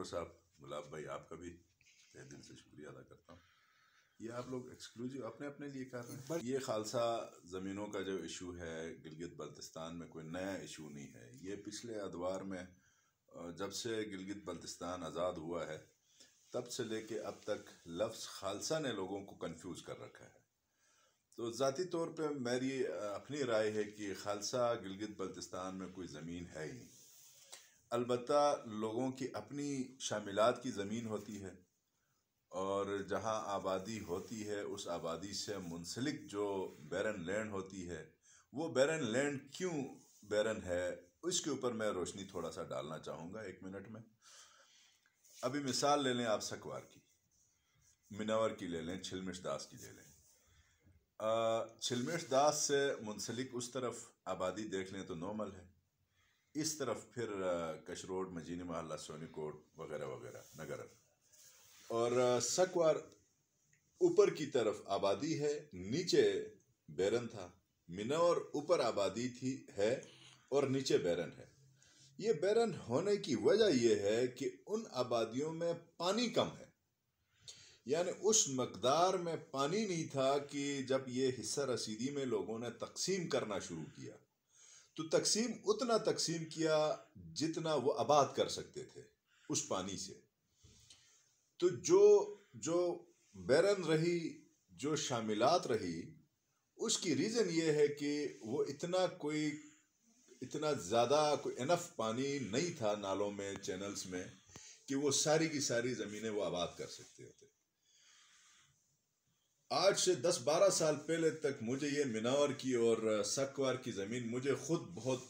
अनवर साहब, गुलाब भाई, आपका भी तहे दिल से शुक्रिया अदा करता हूँ। ये आप लोग एक्सक्लूसिव अपने अपने लिए कर रहे हैं। ये खालसा ज़मीनों का जो इशू है गिलगित बल्तिस्तान में कोई नया इशू नहीं है। ये पिछले अदवार में जब से गिलगित बल्तिस्तान आज़ाद हुआ है तब से लेके अब तक लफ्ज़ खालसा ने लोगों को कंफ्यूज कर रखा है। तो ज़ाती तौर पे मेरी अपनी राय है कि खालसा गिलगित बल्तिस्तान में कोई ज़मीन है ही नहीं। अलबत्ता लोगों की अपनी शामिलात की ज़मीन होती है और जहाँ आबादी होती है उस आबादी से मुंसलिक जो बैरन लैंड होती है, वो बैरन लैंड क्यों बैरन है उसके ऊपर मैं रोशनी थोड़ा सा डालना चाहूँगा 1 मिनट में। अभी मिसाल ले लें आप सकवार की, मिनावर की ले लें, छिलमिश दास की ले लें। छिलमिश दास से मुंसलिक उस तरफ आबादी देख लें तो नॉर्मल है, इस तरफ फिर कश रोड, मजीनी महल्ला, सोनीकोट वगैरह वगैरह नगर, और सकवार ऊपर की तरफ आबादी है, नीचे बैरन था। मिनावर ऊपर आबादी थी है और नीचे बैरन है। ये बैरन होने की वजह यह है कि उन आबादियों में पानी कम है, यानी उस मकदार में पानी नहीं था कि जब ये हिस्सा रसीदी में लोगों ने तकसीम करना शुरू किया तो तकसीम उतना तकसीम किया जितना वो आबाद कर सकते थे उस पानी से। तो जो बैरन रही, जो शामिलात रही, उसकी रीज़न ये है कि वो इतना ज़्यादा कोई इनफ पानी नहीं था नालों में, चैनल्स में, कि वो सारी की सारी ज़मीनें वो आबाद कर सकते थे। आज से 10-12 साल पहले तक मुझे ये मिनावर की और सकवार की ज़मीन मुझे खुद बहुत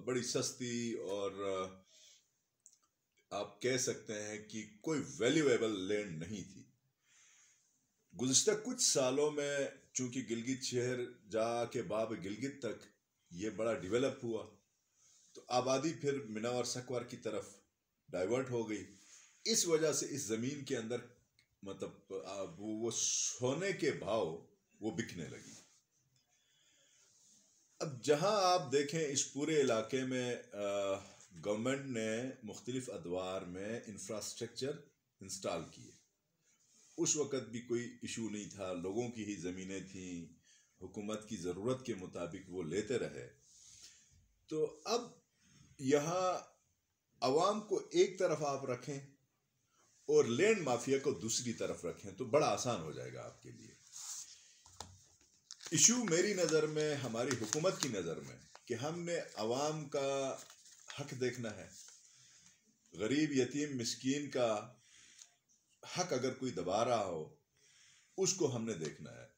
बड़ी सस्ती और आप कह सकते हैं कि कोई वैल्यूएबल लैंड नहीं थी। गुज़िश्ता कुछ सालों में चूंकि गिलगित शहर जाके बाब गिलगित तक ये बड़ा डेवलप हुआ तो आबादी फिर मिनावर सकवार की तरफ डाइवर्ट हो गई। इस वजह से इस ज़मीन के अंदर वो सोने के भाव वो बिकने लगी। अब जहां आप देखें इस पूरे इलाके में गवर्नमेंट ने मुख्तलिफ अदवार में इंफ्रास्ट्रक्चर इंस्टॉल किए। उस वक़्त भी कोई इशू नहीं था, लोगों की ही ज़मीनें थी, हुकूमत की ज़रूरत के मुताबिक वो लेते रहे। तो अब यहाँ अवाम को एक तरफ आप रखें और लैंड माफिया को दूसरी तरफ रखें तो बड़ा आसान हो जाएगा आपके लिए। इशू मेरी नज़र में, हमारी हुकूमत की नज़र में, कि हमने अवाम का हक देखना है। गरीब, यतीम, मिस्कीन का हक अगर कोई दबा रहा हो उसको हमने देखना है।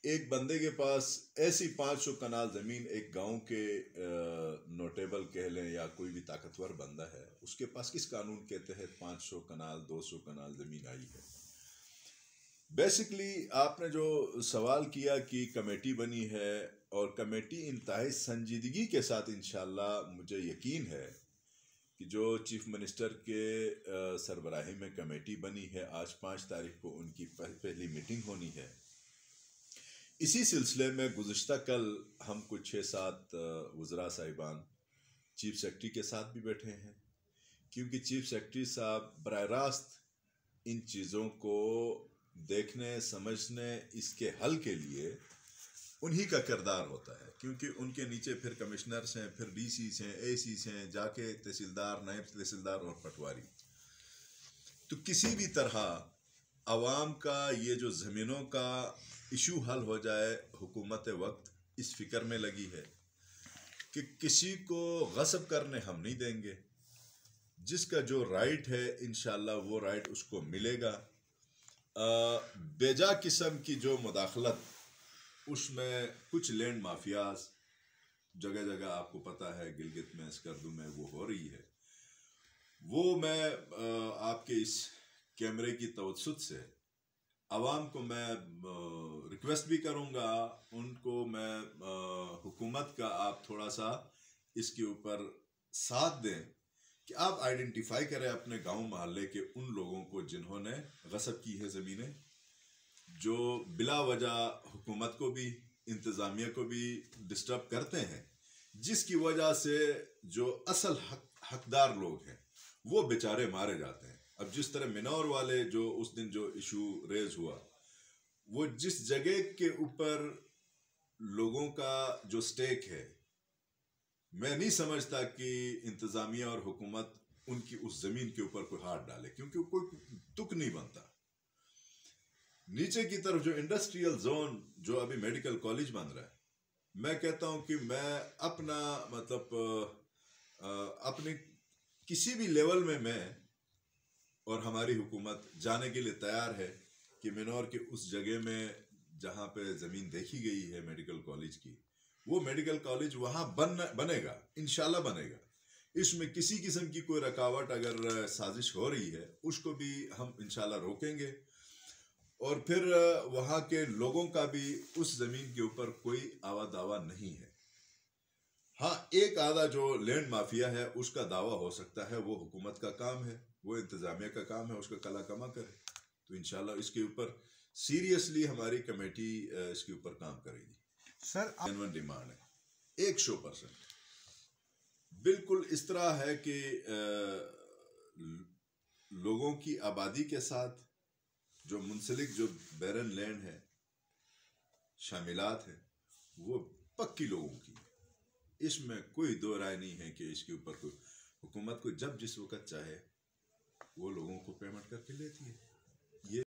एक बंदे के पास ऐसी 500 कनाल ज़मीन, एक गांव के नोटेबल कह लें या कोई भी ताकतवर बंदा है, उसके पास किस कानून के तहत 500 कनाल 200 कनाल ज़मीन आई है। बेसिकली आपने जो सवाल किया कि कमेटी बनी है और कमेटी इंतहाई संजीदगी के साथ, इंशाल्लाह मुझे यकीन है कि जो चीफ मिनिस्टर के सरबराही में कमेटी बनी है, आज 5 तारीख को उनकी पहली मीटिंग होनी है। इसी सिलसिले में गुज़िश्ता कल हम कुछ 6-7 वज़रा साहिबान चीफ सेक्रेटरी के साथ भी बैठे हैं, क्योंकि चीफ सेक्रेटरी साहब बराह रास्त इन चीज़ों को देखने, समझने, इसके हल के लिए उन्हीं का किरदार होता है, क्योंकि उनके नीचे फिर कमिश्नर्स हैं, फिर डीसीस हैं, एसीस हैं, जाके तहसीलदार, नायब तहसीलदार और पटवारी। तो किसी भी तरह अवाम का ये जो ज़मीनों का इशू हल हो जाए, हुकूमत वक्त इस फिक्र में लगी है कि किसी को गस्ब करने हम नहीं देंगे। जिसका जो राइट है इंशाल्लाह वो राइट उसको मिलेगा। बेजा किस्म की जो मुदाखलत, उसमें कुछ लैंड माफियाज जगह जगह आपको पता है, गिलगित में, स्कर्दू में वो हो रही है। वो मैं आपके इस कैमरे की तवज्जुह से आवाम को मैं रिक्वेस्ट भी करूँगा, उनको मैं हुकूमत का आप थोड़ा सा इसके ऊपर साथ दें कि आप आइडेंटिफाई करें अपने गांव मोहल्ले के उन लोगों को जिन्होंने गस्ब की है ज़मीनें, जो बिला वजह हुकूमत को भी, इंतज़ामिया को भी डिस्टर्ब करते हैं, जिसकी वजह से जो असल हकदार लोग हैं वो बेचारे मारे जाते हैं। अब जिस तरह मिनौर वाले जो उस दिन जो इशू रेज हुआ, वो जिस जगह के ऊपर लोगों का जो स्टेक है, मैं नहीं समझता कि इंतजामिया और हुकूमत उनकी उस जमीन के ऊपर कोई हाथ डाले, क्योंकि कोई तुक नहीं बनता। नीचे की तरफ जो इंडस्ट्रियल जोन जो अभी मेडिकल कॉलेज बन रहा है, मैं कहता हूं कि मैं अपना मतलब अपने किसी भी लेवल में मैं और हमारी हुकूमत जाने के लिए तैयार है कि मिनौर के उस जगह में जहां पे ज़मीन देखी गई है मेडिकल कॉलेज की, वो मेडिकल कॉलेज वहां बनेगा, इंशाल्लाह बनेगा। इसमें किसी किस्म की कोई रुकावट अगर साजिश हो रही है उसको भी हम इंशाल्लाह रोकेंगे, और फिर वहाँ के लोगों का भी उस ज़मीन के ऊपर कोई आवा दावा नहीं है। हाँ, एक आधा जो लैंड माफिया है उसका दावा हो सकता है, वो हुकूमत का काम है, वो इंतज़ामिया का काम है, उसका कला कमा करे। तो इंशाल्लाह इसके ऊपर सीरियसली हमारी कमेटी इसके ऊपर काम करेगी। सर जेन्युइन डिमांड है 100%। बिल्कुल इस तरह है कि लोगों की आबादी के साथ जो मुंसलिक जो बैरन लैंड है, शामिलात है, वो पक्की लोगों की है। इसमें कोई दो राय नहीं है कि इसके ऊपर कोई हुकूमत को जब जिस वक्त चाहे वो लोगों को पेमेंट करके लेती है। ये